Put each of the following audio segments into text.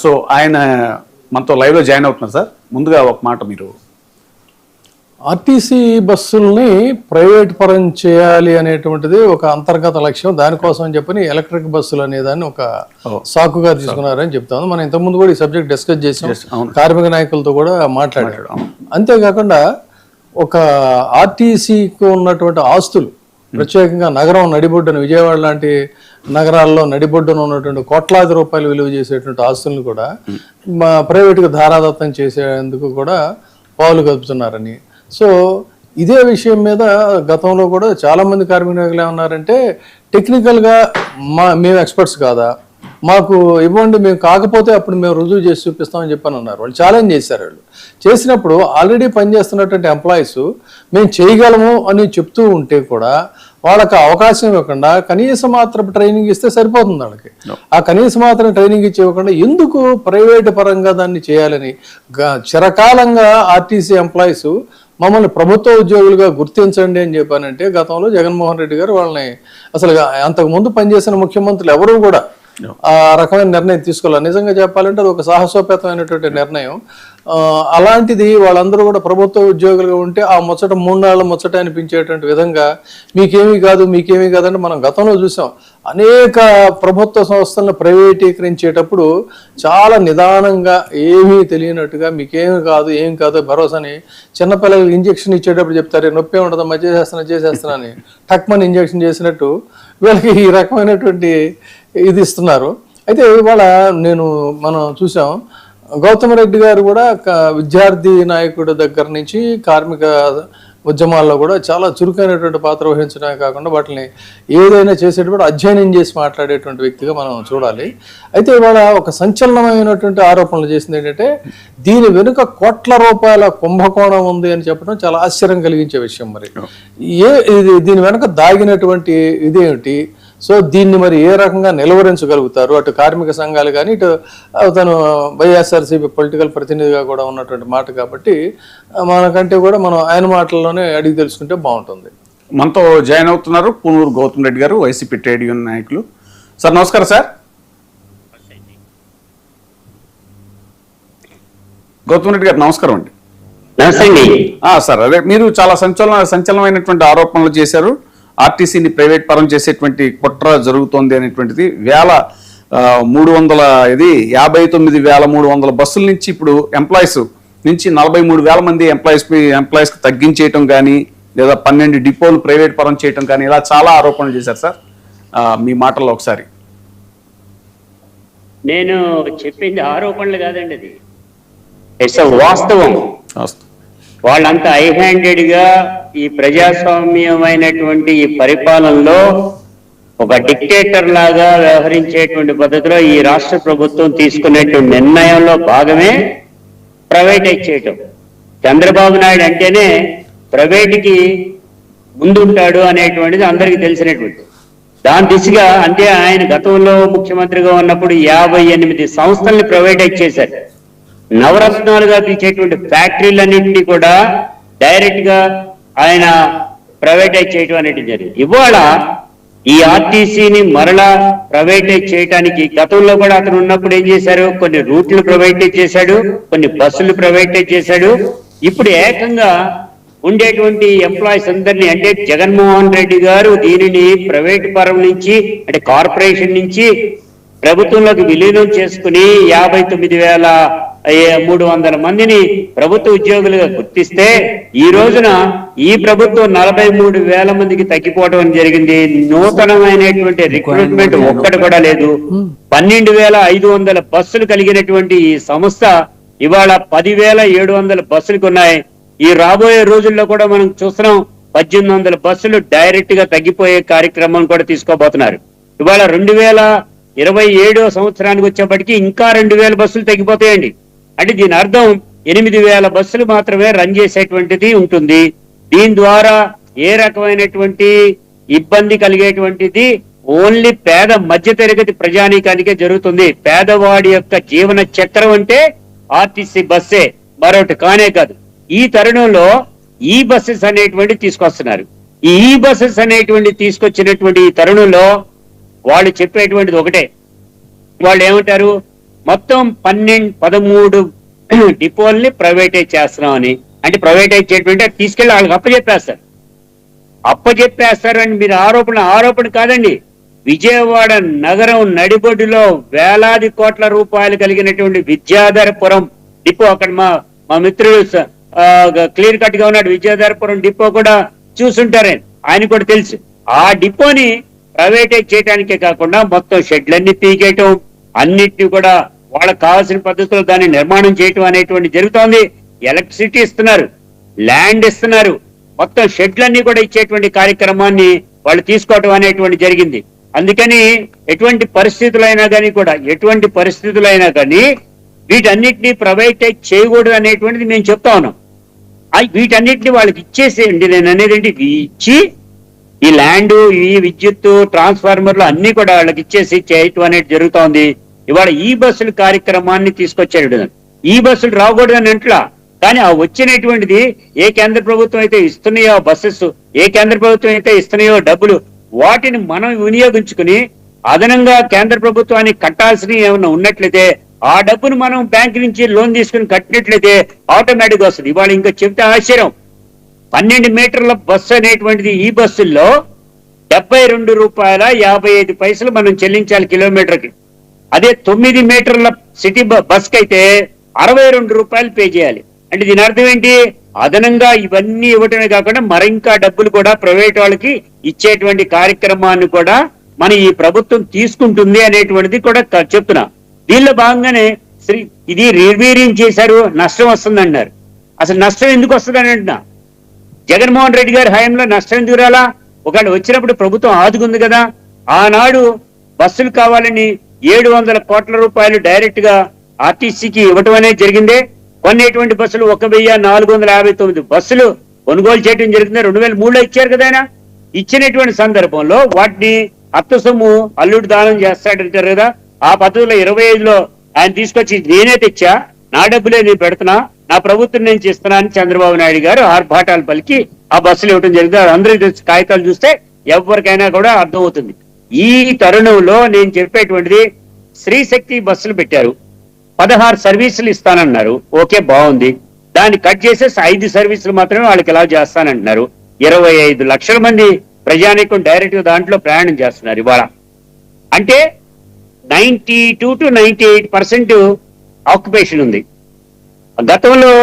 So ఆయన మనతో లైవ్లో జాయిన్ అవుతున్నారు సార్. ముందుగా ఒక మాట, మీరు ఆర్టీసీ బస్సుల్ని ప్రైవేట్ పరం చేయాలి అనేటువంటిది ఒక అంతర్గత లక్ష్యం. దానికోసం అని చెప్పని ఎలక్ట్రిక్ బస్సులు అనేదాన్ని ఒక సాకుగా తీసుకున్నారని చెప్తాను. మనం ఇంతకుముందు కూడా ఈ సబ్జెక్ట్ డిస్కస్ చేసాం, కార్మిక నాయకులతో కూడా మాట్లాడారు. అంతేకాకుండా ఒక ఆర్టీసీకి ఉన్నటువంటి ఆస్తులు, ప్రత్యేకంగా నగరం నడిబొడ్డున, విజయవాడ లాంటి నగరాల్లో నడిబొడ్డున ఉన్నటువంటి కోట్లాది రూపాయలు విలువ చేసేటువంటి ఆస్తులను కూడా ప్రైవేటుగా ధారాదత్తం చేసేందుకు కూడా పావులు కలుపుతున్నారని. సో ఇదే విషయం మీద గతంలో కూడా చాలామంది కార్మిక నాయకులు ఏమన్నారంటే, టెక్నికల్గా మేము ఎక్స్పర్ట్స్ కాదా, మాకు ఇవ్వండి, మేము కాకపోతే అప్పుడు మేము రుజువు చేసి చూపిస్తామని చెప్పని అన్నారు. వాళ్ళు ఛాలెంజ్ చేశారు. వాళ్ళు చేసినప్పుడు ఆల్రెడీ పనిచేస్తున్నటువంటి ఎంప్లాయీస్ మేము చేయగలము అని చెప్తూ ఉంటే కూడా వాళ్ళకి అవకాశం ఇవ్వకుండా కనీస మాత్రం ట్రైనింగ్ ఇస్తే సరిపోతుంది. వాళ్ళకి ఆ కనీస మాత్రం ట్రైనింగ్ ఇవ్వకుండా ఎందుకు ప్రైవేటు పరంగా దాన్ని చేయాలని చిరకాలంగా ఆర్టీసీ ఎంప్లాయీస్ మమ్మల్ని ప్రభుత్వ ఉద్యోగులుగా గుర్తించండి అని చెప్పానంటే, గతంలో జగన్మోహన్ రెడ్డి గారు వాళ్ళని అసలు అంతకుముందు పనిచేసిన ముఖ్యమంత్రులు ఎవరూ కూడా ఆ రకమైన నిర్ణయం తీసుకోవాలి. నిజంగా చెప్పాలంటే అది ఒక సాహసోపేతమైనటువంటి నిర్ణయం. అలాంటిది వాళ్ళందరూ కూడా ప్రభుత్వ ఉద్యోగులుగా ఉంటే ఆ ముచ్చట 3 నాళ్ళ ముచ్చట అనిపించేటువంటి విధంగా మీకేమీ కాదంటే మనం గతంలో చూసాం. అనేక ప్రభుత్వ సంస్థలను ప్రైవేటీకరించేటప్పుడు చాలా నిదానంగా ఏమీ తెలియనట్టుగా ఏం కాదు భరోసాని, చిన్నపిల్లలకి ఇంజక్షన్ ఇచ్చేటప్పుడు చెప్తారు నొప్పి ఉండదమ్మా చేసేస్తున్నా అని టక్మని ఇంజక్షన్ చేసినట్టు వీళ్ళకి ఈ రకమైనటువంటి ఇది ఇస్తున్నారు. అయితే ఇవాళ మనం చూసాం, గౌతమ్ రెడ్డి గారు కూడా విద్యార్థి నాయకుడి దగ్గర నుంచి కార్మిక ఉద్యమాల్లో కూడా చాలా చురుకైనటువంటి పాత్ర వహించడమే కాకుండా వాటిని ఏదైనా చేసేటప్పుడు అధ్యయనం చేసి మాట్లాడేటువంటి వ్యక్తిగా మనం చూడాలి. అయితే ఇవాళ ఒక సంచలనమైనటువంటి ఆరోపణలు చేసింది ఏంటంటే, దీని వెనుక కోట్ల రూపాయల కుంభకోణం ఉంది అని చెప్పడం చాలా ఆశ్చర్యం కలిగించే విషయం. మరి దీని వెనుక దాగినటువంటి ఇదేమిటి? సో దీన్ని మరి ఏ రకంగా నిలువరించగలుగుతారు? అటు కార్మిక సంఘాలు కానీ, ఇటు తను వైఎస్ఆర్సీపీ పొలిటికల్ ప్రతినిధిగా కూడా ఉన్నటువంటి మాట కాబట్టి మనకంటే కూడా మనం ఆయన మాటల్లోనే అడిగి తెలుసుకుంటే బాగుంటుంది. మనతో జాయిన్ అవుతున్నారు పూనూరు గౌతమ్ రెడ్డి గారు, వైసీపీ ట్రేడ్ యూనియన్ నాయకులు. సార్ నమస్కారం. సార్ గౌతమ్ రెడ్డి గారు నమస్కారం అండి. సార్ అదే మీరు చాలా సంచలనమైనటువంటి ఆరోపణలు చేశారు. ఆర్టీసీని ప్రైవేట్ పరం చేసేటువంటి కుట్ర జరుగుతోంది అనేటువంటిది. 59,300 బస్సుల నుంచి ఇప్పుడు ఎంప్లాయీస్ నుంచి 43,000 మంది ఎంప్లాయీస్కి తగ్గించేయటం కానీ, లేదా 12 డిపోలు ప్రైవేట్ పరం చేయటం కానీ, ఇలా చాలా ఆరోపణలు చేశారు సార్. మీ మాటల్లో ఒకసారి. నేను చెప్పింది ఆరోపణలు కాదండి, అది ఇట్స్ వాస్తవం. వాళ్ళంతా హై హ్యాండెడ్ గా ఈ ప్రజాస్వామ్యమైనటువంటి ఈ పరిపాలనలో ఒక డిక్టేటర్ లాగా వ్యవహరించేటువంటి పద్ధతిలో ఈ రాష్ట్ర ప్రభుత్వం తీసుకునేటువంటి నిర్ణయంలో భాగమే ప్రైవేటైజ్ చేయటం. చంద్రబాబు నాయుడు అంటేనే ప్రైవేట్కి ముందుంటాడు అనేటువంటిది అందరికీ తెలిసినటువంటి దాని దిశగా. అంటే ఆయన గతంలో ముఖ్యమంత్రిగా ఉన్నప్పుడు 58 సంస్థల్ని ప్రైవేటైజ్ చేశారు. నవరత్నాలుగా పిలిచేటువంటి ఫ్యాక్టరీలన్నింటినీ కూడా డైరెక్ట్ గా ఆయన ప్రైవేటైజ్ చేయడం అనేది జరిగింది. ఇవాళ ఈ ఆర్టీసీని మరలా ప్రైవేటైజ్ చేయడానికి గతంలో కూడా అతను ఉన్నప్పుడు ఏం చేశారు, కొన్ని రూట్లు ప్రైవేటైజ్ చేశాడు, కొన్ని బస్సులు ప్రైవేటైజ్ చేశాడు. ఇప్పుడు ఏకంగా ఉండేటువంటి ఎంప్లాయీస్ అందరినీ, అంటే జగన్మోహన్ రెడ్డి గారు దీనిని ప్రైవేట్ పరం నుంచి, అంటే కార్పొరేషన్ నుంచి ప్రభుత్వంలోకి విలీనం చేసుకుని 59,300 మందిని ప్రభుత్వ ఉద్యోగులుగా గుర్తిస్తే ఈ రోజున ఈ ప్రభుత్వం 43,000 మందికి తగ్గిపోవడం జరిగింది. నూతనమైనటువంటి రిక్రూట్మెంట్ ఒక్కటి కూడా లేదు. 12,500 బస్సులు కలిగినటువంటి ఈ సంస్థ ఇవాళ 10,700 బస్సులకు ఉన్నాయి. ఈ రాబోయే రోజుల్లో కూడా మనం చూస్తున్నాం 1,800 బస్సులు డైరెక్ట్ గా తగ్గిపోయే కార్యక్రమం కూడా తీసుకోబోతున్నారు. ఇవాళ 2027 సంవత్సరానికి వచ్చేప్పటికీ ఇంకా 2,000 బస్సులు తగ్గిపోతాయండి. అంటే దీని అర్థం 8,000 బస్సులు మాత్రమే రన్ చేసేటువంటిది ఉంటుంది. దీని ద్వారా ఏ రకమైనటువంటి ఇబ్బంది కలిగేటువంటిది ఓన్లీ పేద మధ్యతరగతి ప్రజానీకానికే జరుగుతుంది. పేదవాడి యొక్క జీవన చక్రం అంటే ఆర్టీసీ బస్సే, మరొకటి కానే కాదు. ఈ తరుణంలో ఈ బస్సెస్ అనేటువంటి తీసుకొస్తున్నారు. ఈ బస్సెస్ అనేటువంటి తీసుకొచ్చినటువంటి ఈ తరుణంలో వాళ్ళు చెప్పేటువంటిది ఒకటే. వాళ్ళు ఏమంటారు, మొత్తం 13 డిపోల్ని ప్రైవేటైజ్ చేస్తున్నామని. అంటే ప్రైవేటైజ్ చేయడం తీసుకెళ్లి వాళ్ళకి అప్పచెప్పేస్తారు అని మీరు ఆరోపణ కాదండి. విజయవాడ నగరం నడిబొడ్డులో వేలాది కోట్ల రూపాయలు కలిగినటువంటి విద్యాధరపురం డిపో, అక్కడ మా మిత్రుడు క్లియర్ కట్ గా ఉన్నాడు, విద్యాధరపురం డిపో కూడా చూసుంటారని ఆయన కూడా తెలుసు. ఆ డిపోని ప్రైవేటైజ్ చేయడానికే కాకుండా మొత్తం షెడ్లన్నీ పీకేయటం, అన్నిటిని కూడా వాళ్ళకి కావాల్సిన పద్ధతిలో దాన్ని నిర్మాణం చేయటం అనేటువంటి జరుగుతోంది. ఎలక్ట్రిసిటీ ఇస్తున్నారు, ల్యాండ్ ఇస్తున్నారు, మొత్తం షెడ్లన్నీ కూడా ఇచ్చేటువంటి కార్యక్రమాన్ని వాళ్ళు తీసుకోవటం అనేటువంటి జరిగింది. అందుకని ఎటువంటి పరిస్థితులైనా కానీ వీటన్నిటినీ ప్రైవేటైజ్ చేయకూడదు అనేటువంటిది మేము చెప్తా ఉన్నాం. వీటన్నిటిని వాళ్ళకి ఇచ్చేసేయండి. నేను అనేది ఏంటి, ఇచ్చి ఈ ల్యాండ్, ఈ విద్యుత్, ట్రాన్స్ఫార్మర్లు అన్ని కూడా వాళ్ళకి ఇచ్చేసి చేయటం అనేది జరుగుతోంది. ఇవాళ ఈ బస్సుల కార్యక్రమాన్ని తీసుకొచ్చాడు. ఈ బస్సులు రాకూడదని అంట్లా, కానీ ఆ వచ్చినటువంటిది ఏ కేంద్ర ప్రభుత్వం అయితే ఇస్తున్నాయో బస్సెస్, ఏ కేంద్ర ప్రభుత్వం అయితే ఇస్తున్నాయో డబ్బులు, వాటిని మనం వినియోగించుకుని అదనంగా కేంద్ర ప్రభుత్వానికి కట్టాల్సినవి ఏమైనా ఉన్నట్లయితే ఆ డబ్బును మనం బ్యాంక్ నుంచి లోన్ తీసుకుని కట్టినట్లయితే ఆటోమేటిక్ వస్తుంది. ఇవాళ ఇంకా చెప్తే ఆశ్చర్యం, 12 మీటర్ల బస్సు అనేటువంటిది ఈ బస్సుల్లో ₹72.55 మనం చెల్లించాలి కిలోమీటర్కి. అదే 9 మీటర్ల సిటీ బస్ కి అయితే ₹62 పే చేయాలి. అంటే దీని అర్థం ఏంటి, అదనంగా ఇవన్నీ ఇవ్వటమే కాకుండా మరింకా డబ్బులు కూడా ప్రైవేట్ వాళ్ళకి ఇచ్చేటువంటి కార్యక్రమాన్ని కూడా మన ఈ ప్రభుత్వం తీసుకుంటుంది అనేటువంటిది కూడా చెప్తున్నా. దీనిలో భాగంగానే ఇది రివీరింగ్ చేశారు, నష్టం వస్తుందన్నారు. అసలు నష్టం ఎందుకు వస్తుందని అంటున్నా, జగన్మోహన్ రెడ్డి గారి హయాంలో నష్టం ఎందుకు రాలా? ఒకవేళ వచ్చినప్పుడు ప్రభుత్వం ఆదుకుంది కదా. ఆనాడు బస్సులు కావాలని 700 కోట్ల రూపాయలు డైరెక్ట్ గా ఆర్టీసీకి ఇవ్వటం అనేది జరిగిందే. కొనేటువంటి బస్సులు 1459 బస్సులు కొనుగోలు చేయడం జరిగింది. 2003లో ఇచ్చారు కదా ఆయన. ఇచ్చినటువంటి సందర్భంలో వాటిని అత్త సొమ్ము అల్లుడు దానం చేస్తాడంటారు కదా, ఆ పద్ధతిలో 25లో ఆయన తీసుకొచ్చి నేనే తెచ్చా, నా డబ్బులే నేను పెడుతున్నా, నా ప్రభుత్వం నేను చేస్తున్నా అని చంద్రబాబు నాయుడు గారు ఆర్భాటాలు పలికి ఆ బస్సులు ఇవ్వడం జరిగింది. అందరూ కాగితాలు చూస్తే ఎవరికైనా కూడా అర్థమవుతుంది. ఈ తరుణంలో నేను చెప్పేటువంటిది, శ్రీశక్తి బస్సులు పెట్టారు, 16 సర్వీసులు ఇస్తానన్నారు. ఓకే, బాగుంది. దాన్ని కట్ చేసేసి 5 సర్వీసులు మాత్రమే వాళ్ళకి ఎలా చేస్తానంటున్నారు. 25 లక్షల మంది ప్రజానీకం డైరెక్ట్ గా దాంట్లో ప్రయాణం చేస్తున్నారు ఇవాళ. అంటే 92 to 98% ఆక్యుపేషన్ ఉంది. గతంలో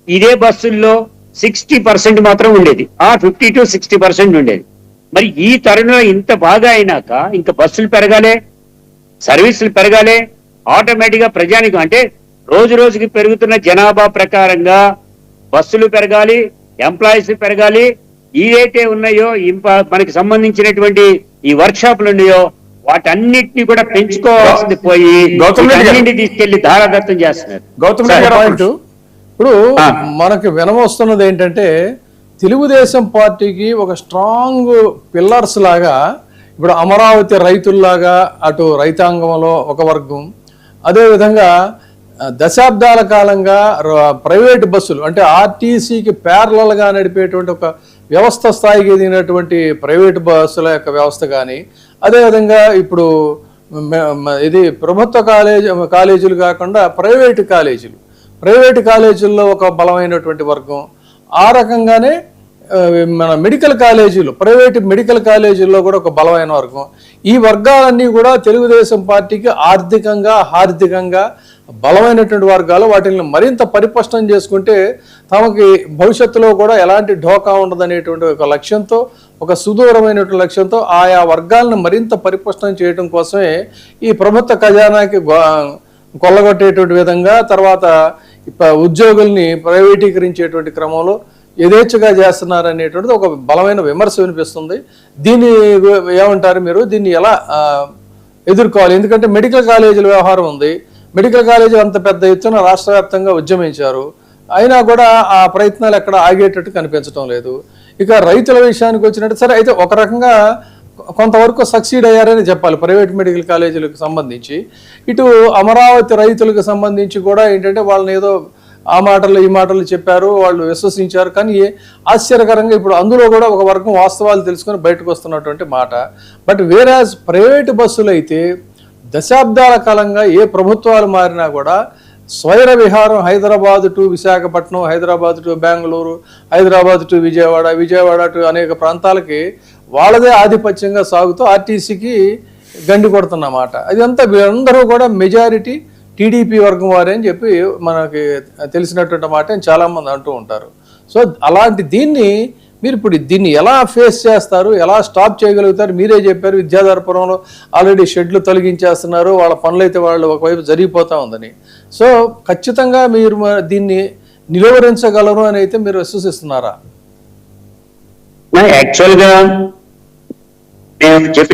ఇదే బస్సుల్లో 60% మాత్రం ఉండేది, 50 to 60% ఉండేది. మరి ఈ తరుణంలో ఇంత బాగా అయినాక ఇంకా బస్సులు పెరగాలే, సర్వీసులు పెరగాలే, ఆటోమేటిక్ గా ప్రజానికం అంటే రోజు రోజుకి పెరుగుతున్న జనాభా ప్రకారంగా బస్సులు పెరగాలి, ఎంప్లాయీస్ పెరగాలి. ఏదైతే ఉన్నాయో మనకి సంబంధించినటువంటి ఈ వర్క్ షాపులు ఉన్నాయో వాటన్నిటిని కూడా పెంచుకోవాల్సింది పోయి తీసుకెళ్లి ధారాదత్తం చేస్తున్నారు. ఇప్పుడు మనకి వినవస్తున్నది ఏంటంటే, తెలుగుదేశం పార్టీకి ఒక స్ట్రాంగ్ పిల్లర్స్ లాగా ఇప్పుడు అమరావతి రైతుల్లాగా అటు రైతాంగంలో ఒక వర్గం, అదేవిధంగా దశాబ్దాల కాలంగా ప్రైవేట్ బస్సులు అంటే ఆర్టీసీకి ప్యారలల్గా నడిపేటువంటి ఒక వ్యవస్థ స్థాయికి ఎదిగినటువంటి ప్రైవేట్ బస్సుల యొక్క వ్యవస్థ కానీ, అదేవిధంగా ఇప్పుడు ఇది ప్రభుత్వ కాలేజీలు కాకుండా ప్రైవేటు కాలేజీల్లో ఒక బలమైనటువంటి వర్గం, ఆ రకంగానే మన మెడికల్ కాలేజీలు, ప్రైవేట్ మెడికల్ కాలేజీల్లో కూడా ఒక బలమైన వర్గం. ఈ వర్గాలన్నీ కూడా తెలుగుదేశం పార్టీకి హార్దికంగా బలమైనటువంటి వర్గాలు. వాటిని మరింత పరిపుష్టం చేసుకుంటే తమకి భవిష్యత్తులో కూడా ఎలాంటి ఢోకా ఉండదనేటువంటి ఒక లక్ష్యంతో, ఒక సుదూరమైనటువంటి లక్ష్యంతో ఆయా వర్గాలను మరింత పరిపుష్టం చేయడం కోసమే ఈ ప్రభుత్వ ఖజానాకి కొల్లగొట్టేటువంటి విధంగా, తర్వాత ఉద్యోగుల్ని ప్రైవేటీకరించేటువంటి క్రమంలో యథేచ్ఛగా చేస్తున్నారు అనేటువంటిది ఒక బలమైన విమర్శ వినిపిస్తుంది. దీన్ని ఏమంటారు మీరు? దీన్ని ఎలా ఎదుర్కోవాలి? ఎందుకంటే మెడికల్ కాలేజీల వ్యవహారం ఉంది. మెడికల్ కాలేజీలు అంత పెద్ద ఎత్తున రాష్ట్ర వ్యాప్తంగా ఉద్యమించారు, అయినా కూడా ఆ ప్రయత్నాలు ఎక్కడ ఆగేటట్టు కనిపించడం లేదు. ఇక రైతుల విషయానికి వచ్చినట్టు సరే, అయితే ఒక రకంగా కొంతవరకు సక్సీడ్ అయ్యారని చెప్పాలి ప్రైవేట్ మెడికల్ కాలేజీలకు సంబంధించి. ఇటు అమరావతి రైతులకు సంబంధించి కూడా ఏంటంటే వాళ్ళని ఏదో ఆ మాటలు ఈ మాటలు చెప్పారు, వాళ్ళు విశ్వసించారు. కానీ ఆశ్చర్యకరంగా ఇప్పుడు అందులో కూడా ఒక వర్గం వాస్తవాలు తెలుసుకొని బయటకు వస్తున్నటువంటి మాట. బట్ వేరాజ్ ప్రైవేటు బస్సులు అయితే దశాబ్దాల కాలంగా ఏ ప్రభుత్వాలు మారినా కూడా స్వైర విహారం Hyderabad to Visakhapatnam, Hyderabad to Bengaluru, Hyderabad to Vijayawada, Vijayawada to అనేక ప్రాంతాలకి వాళ్ళదే ఆధిపత్యంగా సాగుతూ ఆర్టీసీకి గండి కొడుతున్నమాట. అదంతా వీళ్ళందరూ కూడా మెజారిటీ టీడీపీ వర్గం వారే అని చెప్పి మనకి తెలిసినటువంటి మాట చాలామంది అంటూ ఉంటారు. సో అలాంటి దీన్ని మీరు ఇప్పుడు దీన్ని ఎలా ఫేస్ చేస్తారు, ఎలా స్టాప్ చేయగలుగుతారు? మీరే చెప్పారు విద్యాధరపురంలో ఆల్రెడీ షెడ్లు తొలగించేస్తున్నారు, వాళ్ళ పనులైతే వాళ్ళు ఒకవైపు జరిగిపోతూ ఉందని. సో ఖచ్చితంగా మీరు దీన్ని నిలువరించగలరు అని అయితే మీరు విశ్వసిస్తున్నారా? యాక్చువల్గా నేను చెప్పి